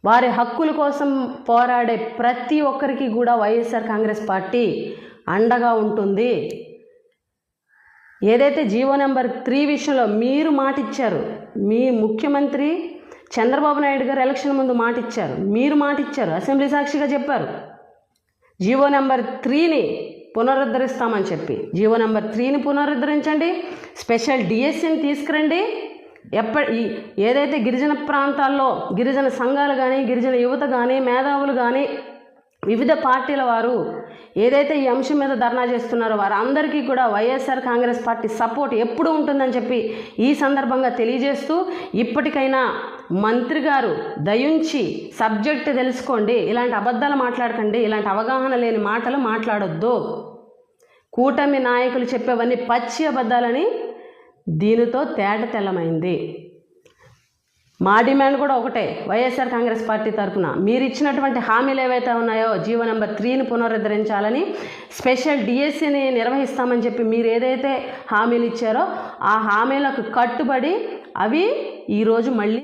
వారి హక్కుల కోసం పోరాడే ప్రతి ఒక్కరికి కూడా వైఎస్ఆర్ కాంగ్రెస్ పార్టీ అండగా ఉంటుంది. ఏదైతే జీవో నెంబర్ 3 విషయంలో మీరు మాట ఇచ్చారు, మీ ముఖ్యమంత్రి చంద్రబాబు నాయుడు గారు ఎలక్షన్ ముందు మాట ఇచ్చారు, మీరు మాట ఇచ్చారు, అసెంబ్లీ సాక్షిగా చెప్పారు జీవో నెంబర్ 3ని పునరుద్ధరిస్తామని చెప్పి. జీవో నెంబర్ 3ని పునరుద్ధరించండి, స్పెషల్ డిఎస్సిని తీసుకురండి. ఏదైతే గిరిజన ప్రాంతాల్లో గిరిజన సంఘాలు కానీ, గిరిజన యువత కానీ, మేధావులు కానీ, వివిధ పార్టీల వారు ఏదైతే ఈ అంశం మీద ధర్నా చేస్తున్నారో వారందరికీ కూడా వైఎస్ఆర్ కాంగ్రెస్ పార్టీ సపోర్ట్ ఎప్పుడు ఉంటుందని చెప్పి ఈ సందర్భంగా తెలియజేస్తూ, ఇప్పటికైనా మంత్రి గారు దయించి సబ్జెక్ట్ తెలుసుకోండి, ఇలాంటి అబద్ధాలు మాట్లాడకండి, ఇలాంటి అవగాహన లేని మాటలు మాట్లాడొద్దు. కూటమి నాయకులు చెప్పేవన్నీ పచ్చి అబద్ధాలని దీనితో తేట తెల్లమైంది. మా డిమాండ్ కూడా ఒకటే, వైఎస్ఆర్ కాంగ్రెస్ పార్టీ తరఫున మీరు ఇచ్చినటువంటి హామీలు ఏవైతే ఉన్నాయో జీవో నెంబర్ 3ని పునరుద్ధరించాలని, స్పెషల్ డిఎస్సిని నిర్వహిస్తామని చెప్పి మీరు ఏదైతే హామీలు ఇచ్చారో ఆ హామీలకు కట్టుబడి అవి ఈరోజు మళ్ళీ